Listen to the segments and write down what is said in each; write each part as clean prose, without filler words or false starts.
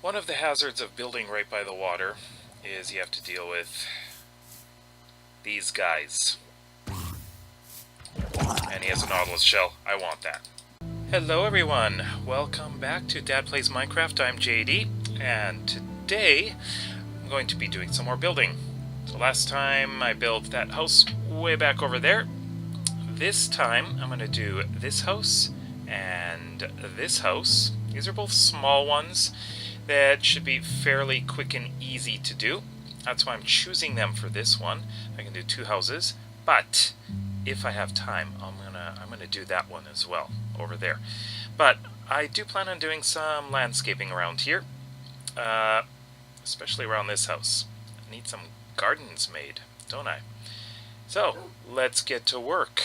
One of the hazards of building right by the water is you have to deal with these guys. And he has a nautilus shell. I want that. Hello everyone, welcome back to Dad Plays Minecraft. I'm JD, and today I'm going to be doing some more building. So last time I built that house way back over there. This time I'm going to do this house and this house. These are both small ones that should be fairly quick and easy to do. That's why I'm choosing them for this one. I can do two houses, but if I have time, I'm gonna do that one as well over there. But I do plan on doing some landscaping around here, especially around this house. I need some gardens made, don't I? So let's get to work.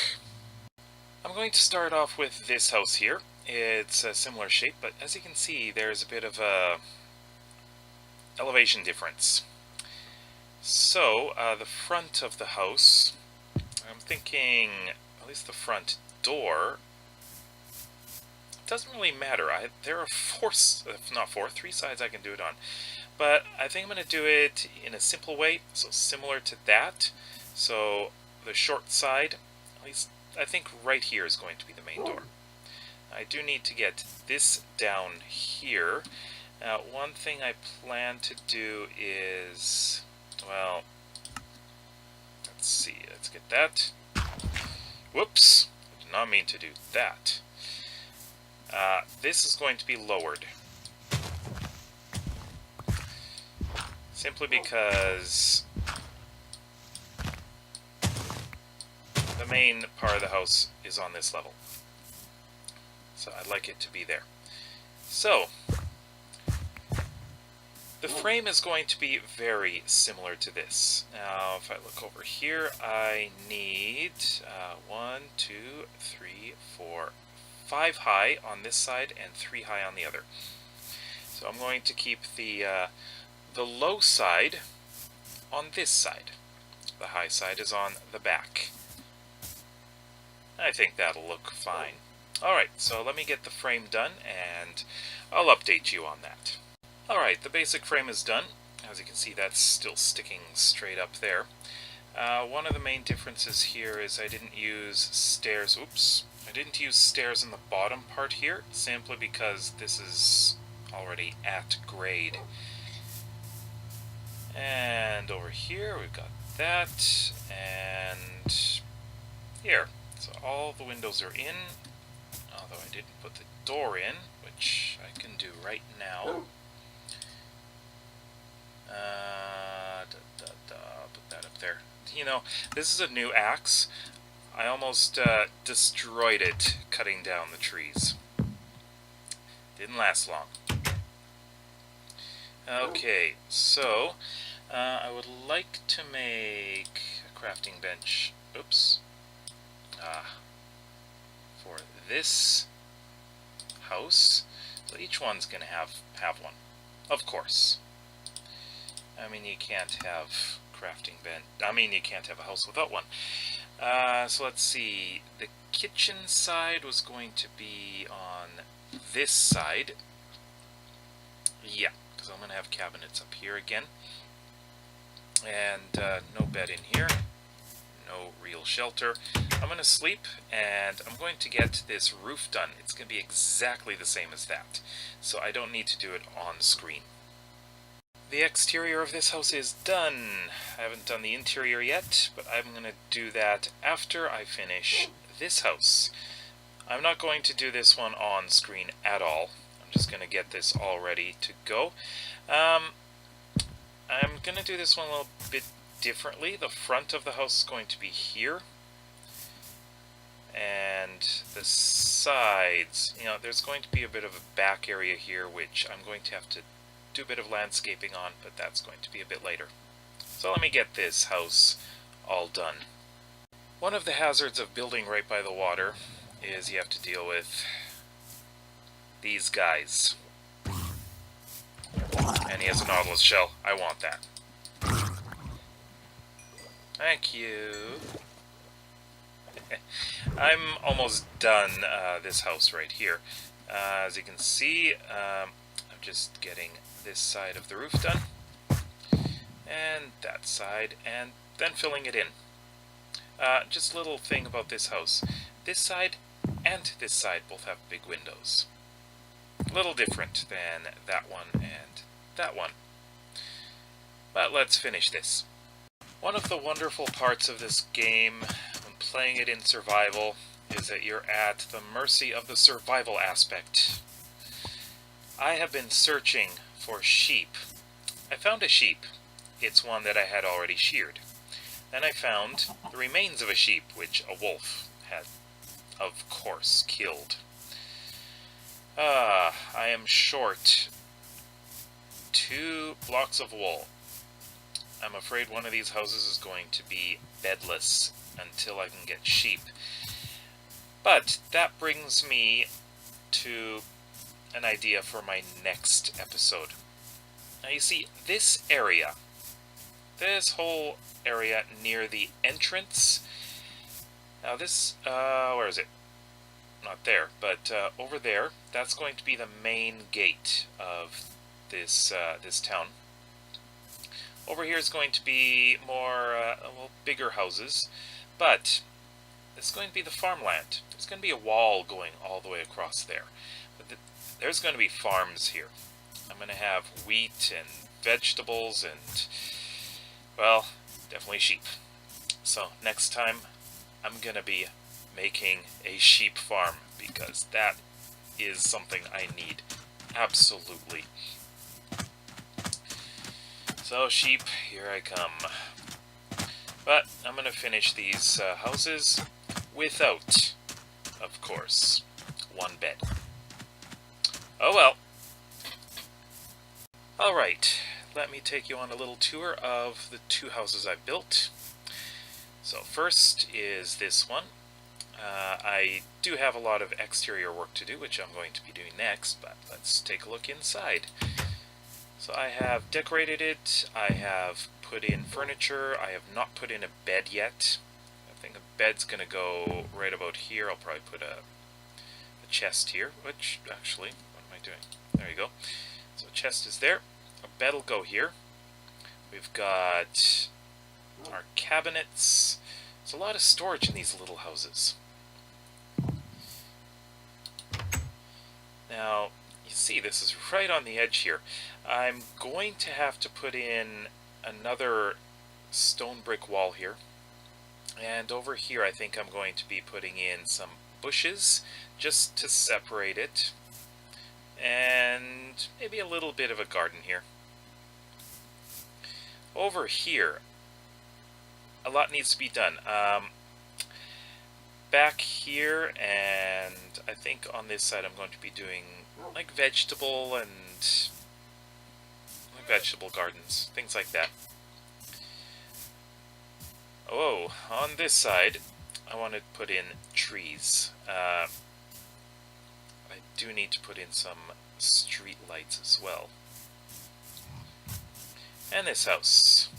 I'm going to start off with this house here. It's a similar shape, but as you can see, there's a bit of a elevation difference. So the front of the house, I'm thinking at least the front door. It doesn't really matter. There are three sides I can do it on. But I think I'm going to do it in a simple way, so similar to that. So the short side, at least I think right here is going to be the main door. I do need to get this down here. Now, one thing I plan to do is, well, let's see, let's get that. Whoops, I did not mean to do that. This is going to be lowered. Simply because the main part of the house is on this level. So I'd like it to be there. So, the frame is going to be very similar to this. Now, if I look over here, I need 1, 2, 3, 4, 5 high on this side and 3 high on the other. So I'm going to keep the low side on this side. The high side is on the back. I think that'll look fine. Alright, so let me get the frame done and I'll update you on that. Alright, the basic frame is done. As you can see, that's still sticking straight up there. One of the main differences here is I didn't use stairs. Oops. I didn't use stairs in the bottom part here, simply because this is already at grade. And over here we've got that, and here. So all the windows are in, although I didn't put the door in, which I can do right now. Put that up there. You know, this is a new axe. I almost destroyed it cutting down the trees. Didn't last long. Okay, so I would like to make a crafting bench. Oops. For this house. So each one's gonna have one, of course. I mean, you can't have crafting bench. I mean, you can't have a house without one. So let's see. The kitchen side was going to be on this side. Yeah, because I'm gonna have cabinets up here again, and no bed in here. No real shelter. I'm going to sleep, and I'm going to get this roof done. It's going to be exactly the same as that, so I don't need to do it on screen. The exterior of this house is done. I haven't done the interior yet, but I'm going to do that after I finish this house. I'm not going to do this one on screen at all. I'm just going to get this all ready to go. I'm going to do this one a little bit differently. The front of the house is going to be here, and the sides, you know, there's going to be a bit of a back area here which I'm going to have to do a bit of landscaping on, but that's going to be a bit later. So let me get this house all done. One of the hazards of building right by the water is you have to deal with these guys. And he has a nautilus shell. I want that. Thank you. I'm almost done this house right here. As you can see, I've just getting this side of the roof done, and that side, and then filling it in. Just a little thing about this house. This side and this side both have big windows. A little different than that one and that one. But let's finish this. One of the wonderful parts of this game, when playing it in survival, is that you're at the mercy of the survival aspect. I have been searching for sheep. I found a sheep. It's one that I had already sheared. Then I found the remains of a sheep, which a wolf had, of course, killed. I am short 2 blocks of wool. I'm afraid one of these houses is going to be bedless until I can get sheep. But that brings me to an idea for my next episode. Now you see, this area, this whole area near the entrance, now this, where is it? Not there, but over there, that's going to be the main gate of this, this town. Over here is going to be more, well, bigger houses, but it's going to be the farmland. There's going to be a wall going all the way across there. But there's going to be farms here. I'm going to have wheat and vegetables and, well, definitely sheep. So next time, I'm going to be making a sheep farm because that is something I need. Absolutely. So sheep, here I come. But I'm going to finish these houses without, of course, one bed. Oh well. Alright, let me take you on a little tour of the 2 houses I've built. So first is this one. I do have a lot of exterior work to do, which I'm going to be doing next, but let's take a look inside. So I have decorated it, I have put in furniture, I have not put in a bed yet. I think a bed's going to go right about here. I'll probably put a chest here, which, actually, what am I doing? There you go. So a chest is there, a bed will go here. We've got our cabinets. There's a lot of storage in these little houses. Now, you see, this is right on the edge here. I'm going to have to put in another stone brick wall here. And over here, I think I'm going to be putting in some bushes just to separate it. And maybe a little bit of a garden here. Over here, a lot needs to be done. Back here, and I think on this side I'm going to be doing like vegetable gardens, things like that. Oh, on this side I want to put in trees. I do need to put in some street lights as well. And this house.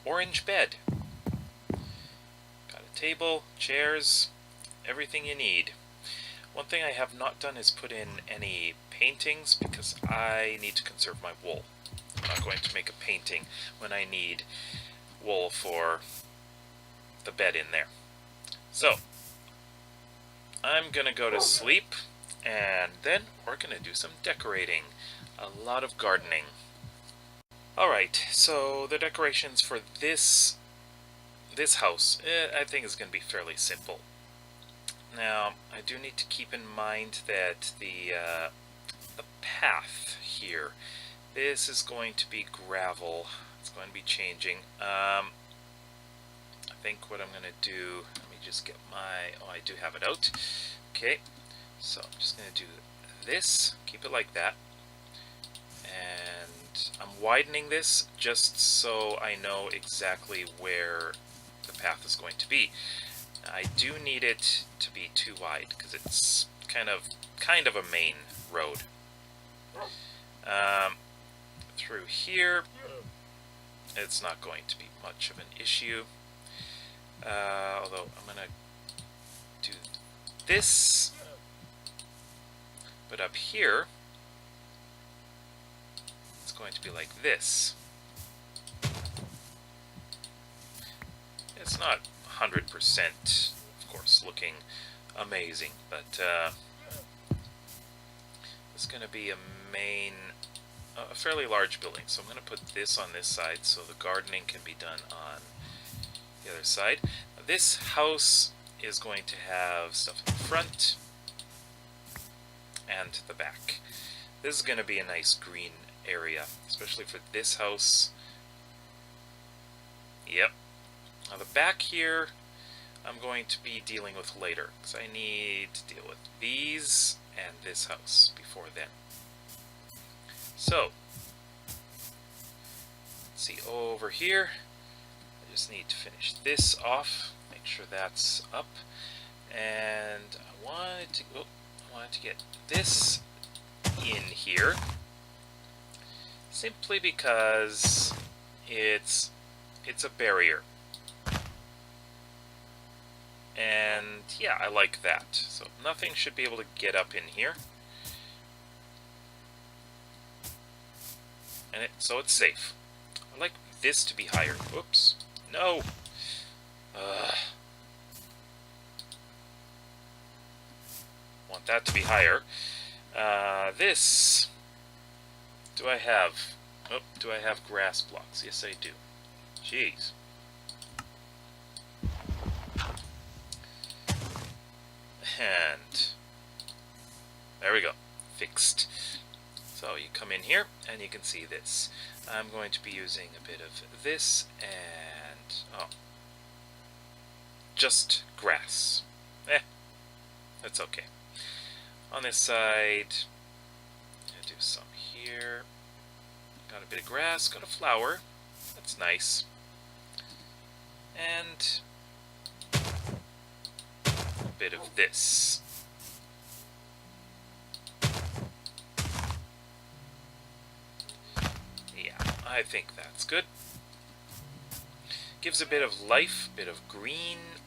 Orange bed. Got a table, chairs, everything you need. One thing I have not done is put in any paintings because I need to conserve my wool. I'm not going to make a painting when I need wool for the bed in there. So, I'm going to go to sleep, and then we're going to do some decorating. A lot of gardening. Alright, so the decorations for this house, I think is going to be fairly simple. Now, I do need to keep in mind that the path here, this is going to be gravel. It's going to be changing. I think what I'm going to do, let me just get my, oh, I do have it out. Okay, so I'm just going to do this, keep it like that. And I'm widening this just so I know exactly where the path is going to be. I do need it to be too wide because it's kind of a main road. Through here, it's not going to be much of an issue. Although I'm going to do this But up here, it's going to be like this. It's not 100%, of course, looking amazing, but it's going to be a fairly large building. So I'm going to put this on this side so the gardening can be done on the other side. Now, this house is going to have stuff in the front and the back. This is going to be a nice green area, especially for this house. Yep. Now the back here, I'm going to be dealing with later, because I need to deal with these and this house before then. So, let's see, over here, I just need to finish this off, make sure that's up, and I wanted to get this in here, simply because it's a barrier. And yeah, I like that. So nothing should be able to get up in here. And so it's safe. I like this to be higher. Whoops. No! Want that to be higher. This... Do I have... Oh, do I have grass blocks? Yes, I do. Jeez. And there we go, fixed. So you come in here and you can see this. I'm going to be using a bit of this and just grass. That's okay. On this side, I do some here. Got a bit of grass, got a flower. That's nice. And bit of this. Yeah, I think that's good. Gives a bit of life, bit of green.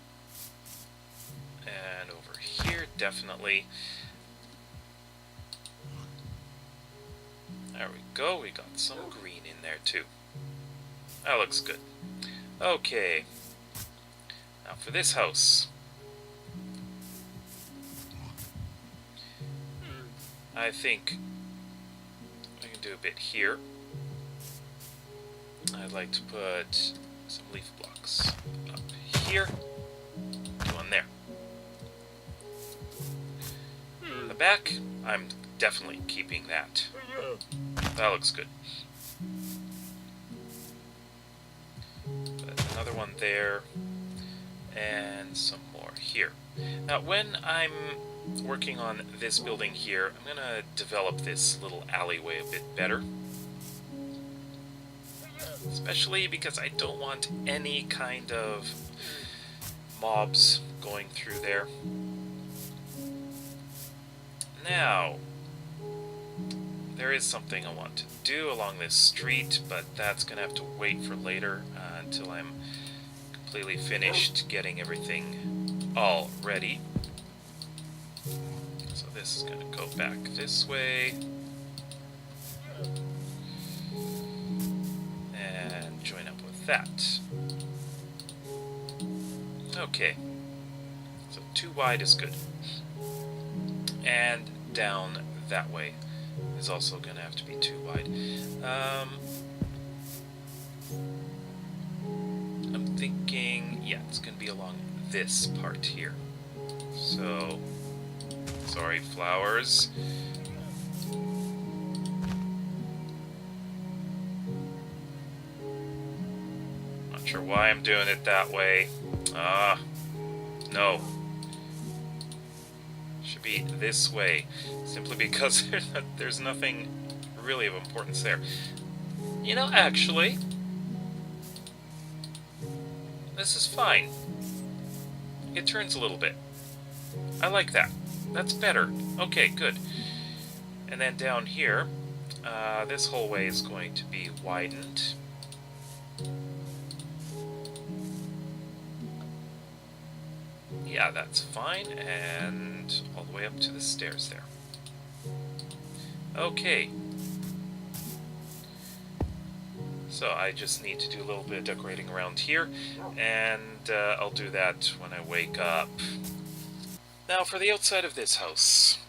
And over here, definitely. There we go, we got some green in there too. That looks good. Okay. Now for this house. I think we can do a bit here. I'd like to put some leaf blocks up here, one there. In the back, I'm definitely keeping that. That looks good. Put another one there, and some more here. Now, when I'm working on this building here, I'm going to develop this little alleyway a bit better. Especially because I don't want any kind of mobs going through there. Now, there is something I want to do along this street, but that's going to have to wait for later until I'm completely finished getting everything all ready. So this is going to go back this way. And join up with that. Okay. So 2 wide is good. And down that way is also going to have to be 2 wide. I'm thinking, yeah, it's going to be along this part here. So, sorry, flowers. Not sure why I'm doing it that way. No. Should be this way, simply because there's nothing really of importance there. You know, actually, this is fine. It turns a little bit. I like that. That's better. Okay, good. And then down here, this whole way is going to be widened. Yeah, that's fine, and all the way up to the stairs there. Okay. So I just need to do a little bit of decorating around here, and I'll do that when I wake up. Now for the outside of this house,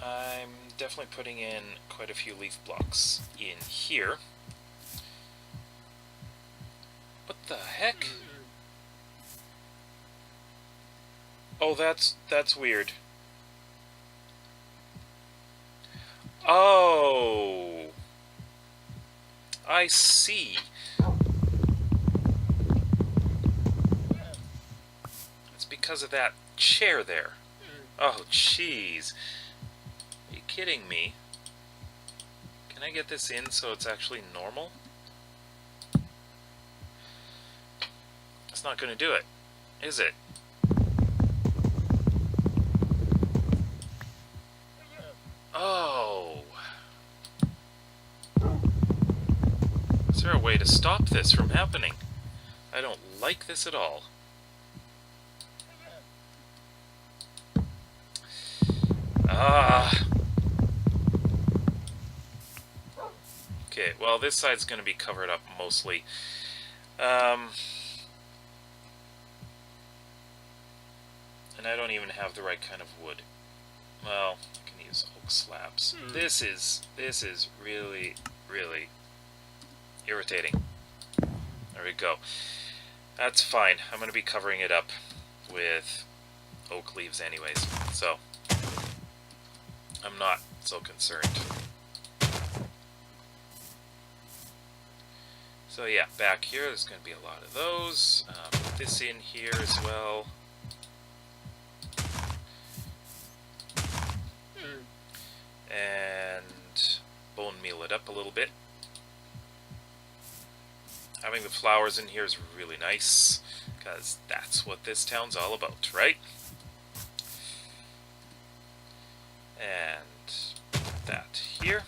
I'm definitely putting in quite a few leaf blocks in here. What the heck? Oh, that's weird. Oh, I see. It's because of that chair there. Oh, jeez. Are you kidding me? Can I get this in so it's actually normal? It's not going to do it, is it? Oh. Is there a way to stop this from happening? I don't like this at all. Okay, well, this side's going to be covered up mostly. And I don't even have the right kind of wood. Well, I can use oak slabs. This is really, really irritating. There we go. That's fine. I'm going to be covering it up with oak leaves anyways, so I'm not so concerned. So yeah, back here there's going to be a lot of those. Put this in here as well. And bone meal it up a little bit. Having the flowers in here is really nice, because that's what this town's all about, right? And put that here.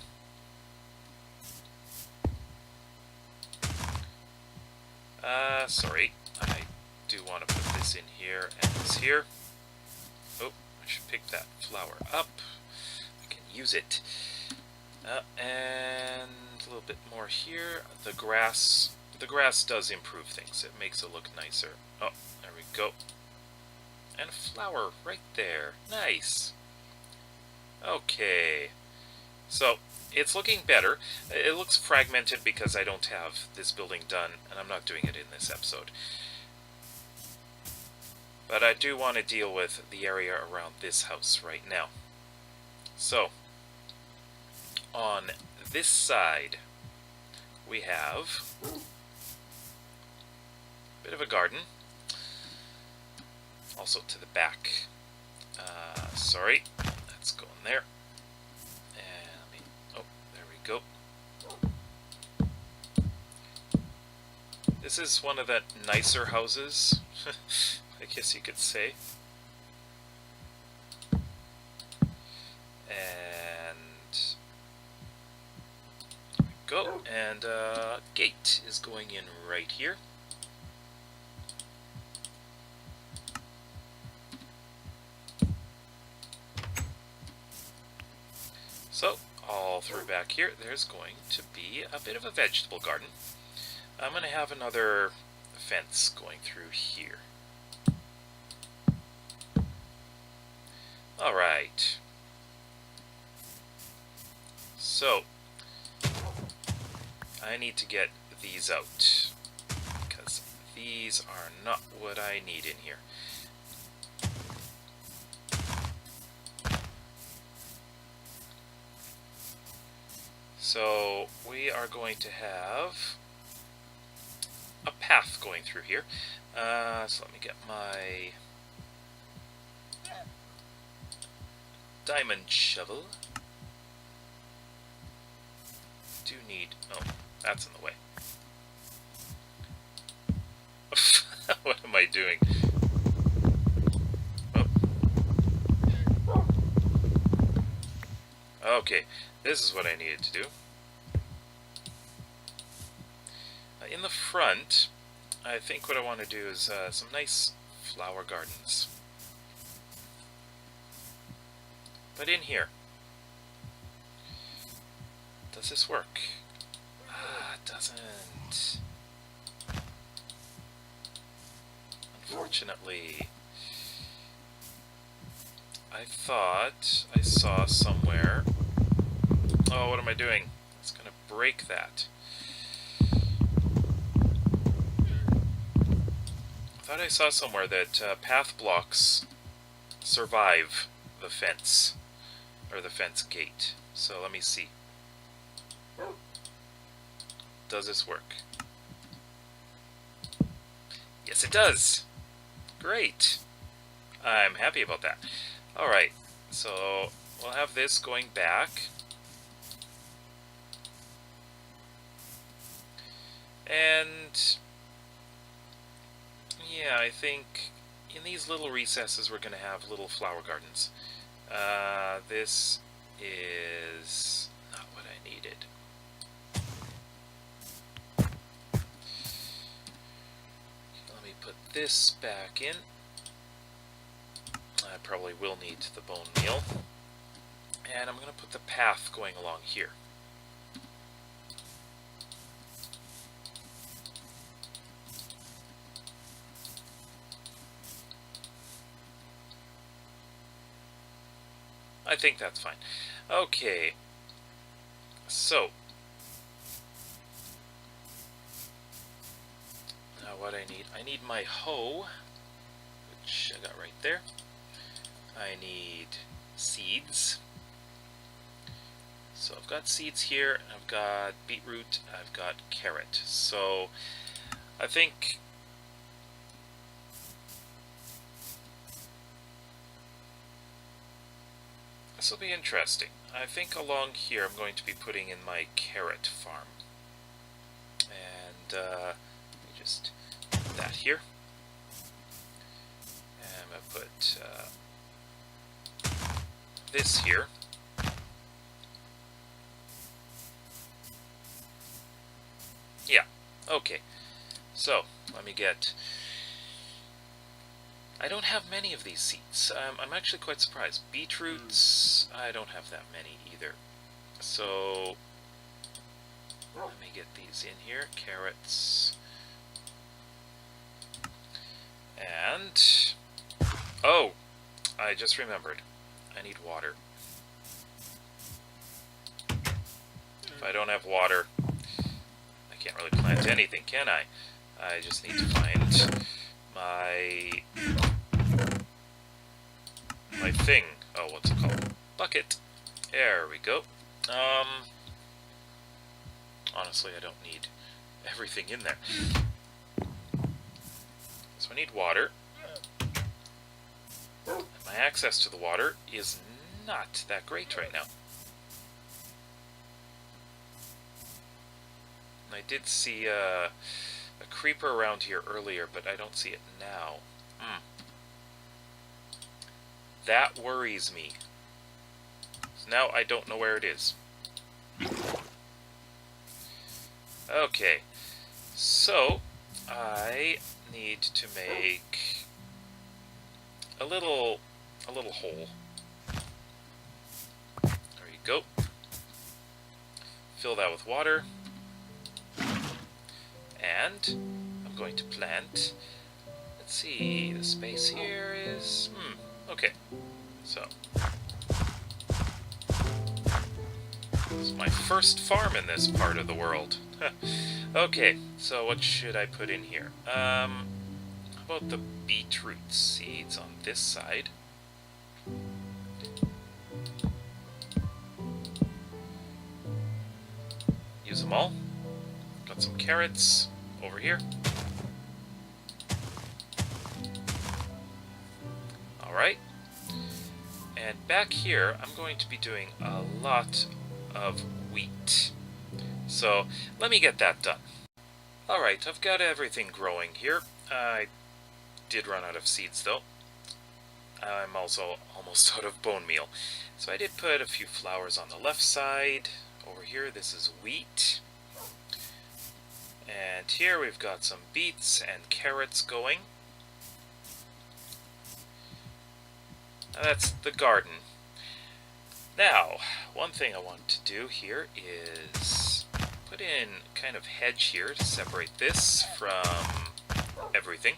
Sorry, I do want to put this in here and this here. Oh, I should pick that flower up. I can use it. And a little bit more here. The grass does improve things. It makes it look nicer. Oh, there we go. And a flower right there. Nice. Okay. So, it's looking better. It looks fragmented because I don't have this building done, and I'm not doing it in this episode. But I do want to deal with the area around this house right now. So, on this side, we have a bit of a garden. Also to the back. Sorry, let's go in there. And oh, there we go. This is one of the nicer houses, I guess you could say. And there we go. And gate is going in right here. So, all through back here, there's going to be a bit of a vegetable garden. I'm going to have another fence going through here. Alright. So, I need to get these out, because these are not what I need in here. So we are going to have a path going through here. So let me get my diamond shovel. Do need... oh, that's in the way. What am I doing? Oh. Okay, this is what I needed to do. In the front, I think what I want to do is some nice flower gardens. But in here, Does this work? Ah, it doesn't. Unfortunately. I thought I saw somewhere... Oh, what am I doing? It's going to break that. I thought I saw somewhere that path blocks survive the fence. Or the fence gate. So let me see. Does this work? Yes, it does! Great! I'm happy about that. Alright, so we'll have this going back. And yeah, I think in these little recesses we're going to have little flower gardens. This is not what I needed. Let me put this back in. I probably will need the bone meal. And I'm going to put the path going along here. I think that's fine. Okay. So. Now what I need my hoe, which I got right there. I need seeds. So I've got seeds here, I've got beetroot, I've got carrot. So I think this will be interesting. I think along here I'm going to be putting in my carrot farm. And let me just put that here. And I'm going to put this here. Yeah, okay. So, let me get... I don't have many of these seeds. I'm actually quite surprised. Beetroots, I don't have that many either. So, let me get these in here. Carrots. And... Oh! I just remembered. I need water. If I don't have water, I can't really plant anything, can I? I just need to find my thing. Oh, what's it called? Bucket. There we go. Honestly, I don't need everything in there. So I need water. My access to the water is not that great right now. I did see a creeper around here earlier, but I don't see it now. That worries me. So now I don't know where it is. Okay, so I need to make a little hole. There you go. Fill that with water. And I'm going to plant. Let's see, the space here is... okay. So. This is my first farm in this part of the world. Okay, so what should I put in here? How about the beetroot seeds on this side? Use them all. Got some carrots over here. Alright. And back here, I'm going to be doing a lot of wheat. So, let me get that done. Alright, I've got everything growing here. I did run out of seeds, though. I'm also almost out of bone meal. So I did put a few flowers on the left side. Over here, this is wheat. And here we've got some beets and carrots going. Now that's the garden. Now, one thing I want to do here is put in kind of hedge here to separate this from everything,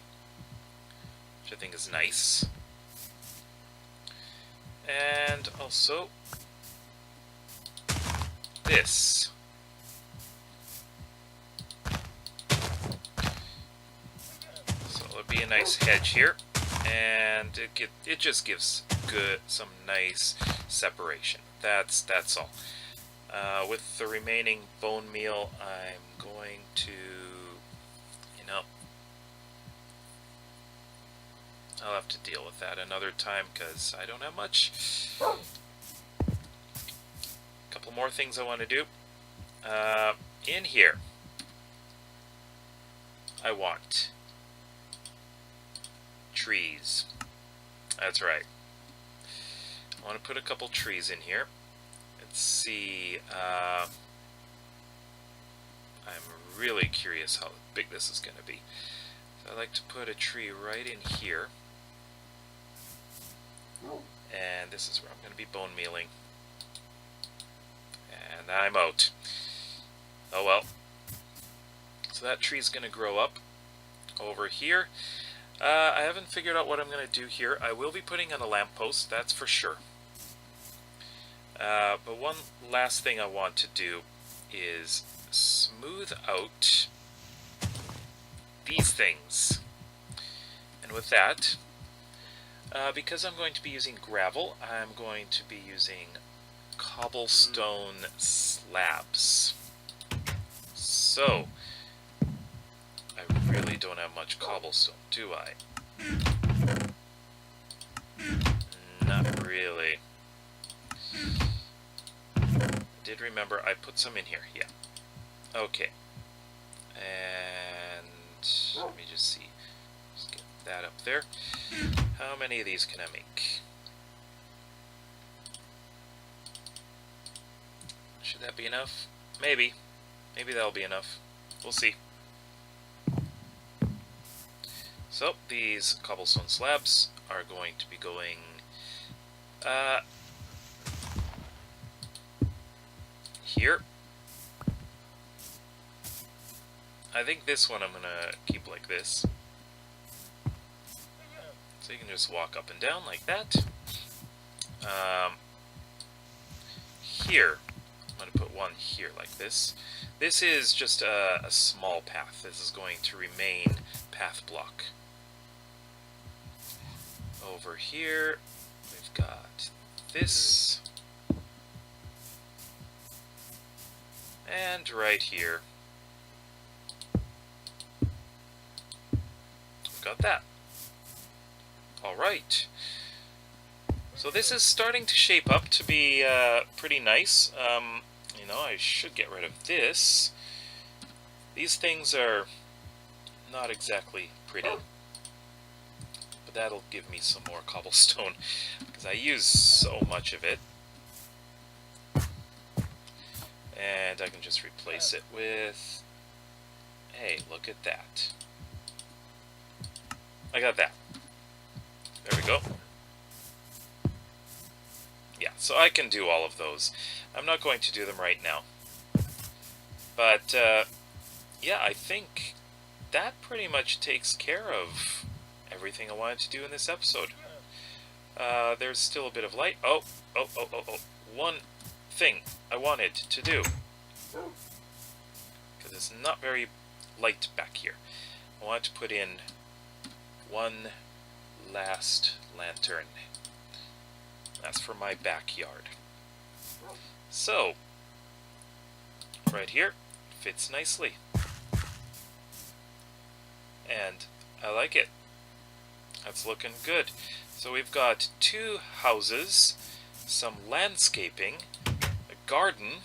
which I think is nice. And also this. So it'll be a nice hedge here, and it just gives some nice separation. That's all. With the remaining bone meal, I'm going to, I'll have to deal with that another time because I don't have much. A couple more things I want to do. In here, I want trees. That's right. I want to put a couple trees in here. Let's see. I'm really curious how big this is going to be. So I like to put a tree right in here. And this is where I'm going to be bone mealing. And I'm out. Oh well. So that tree's going to grow up over here. I haven't figured out what I'm going to do here. I will be putting in a lamppost, that's for sure. But one last thing I want to do is smooth out these things. And with that, because I'm going to be using gravel, I'm going to be using cobblestone slabs. So, I really don't have much cobblestone, do I? Not really. I did remember I put some in here, yeah. Okay. And let me just see. Just get that up there. How many of these can I make? Should that be enough? Maybe. Maybe that'll be enough. We'll see. So, these cobblestone slabs are going to be going here. I think this one I'm going to keep like this. So you can just walk up and down like that. Here, I'm going to put one here like this. This is just a small path. This is going to remain path block. Over here, we've got this. And right here, we've got that. Alright. So this is starting to shape up to be pretty nice. I should get rid of this. These things are not exactly pretty. But that'll give me some more cobblestone, because I use so much of it. And I can just replace it with... Hey, look at that. I got that. There we go. Yeah, so I can do all of those. I'm not going to do them right now. But, yeah, I think that pretty much takes care of everything I wanted to do in this episode. There's still a bit of light. Oh. One thing I wanted to do, because it's not very light back here. I want to put in one last lantern. That's for my backyard. So, right here, fits nicely. And I like it. That's looking good. So we've got 2 houses, some landscaping, a garden.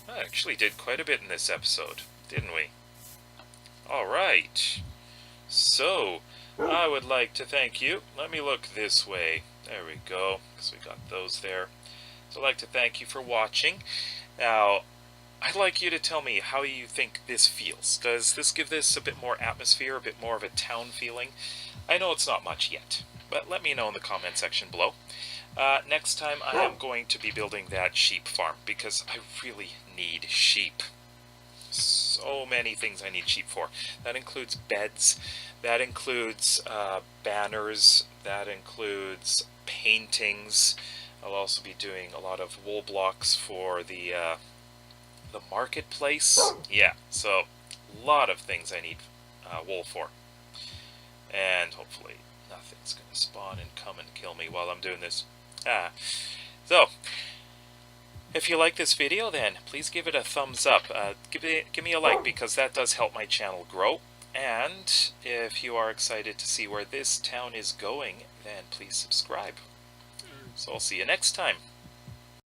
I actually did quite a bit in this episode, didn't we? Alright. So, I would like to thank you. Let me look this way. There we go, because we got those there. So I'd like to thank you for watching. Now, I'd like you to tell me how you think this feels. Does this give this a bit more atmosphere, a bit more of a town feeling? I know it's not much yet, but let me know in the comment section below. Next time I am going to be building that sheep farm, because I really need sheep. So many things I need sheep for. That includes beds, that includes banners, that includes paintings. I'll also be doing a lot of wool blocks for the marketplace. Yeah, so a lot of things I need wool for. And hopefully nothing's going to spawn and come and kill me while I'm doing this. So, if you like this video, then please give it a thumbs up. Give me a like, because that does help my channel grow. And if you are excited to see where this town is going, then please subscribe. So I'll see you next time.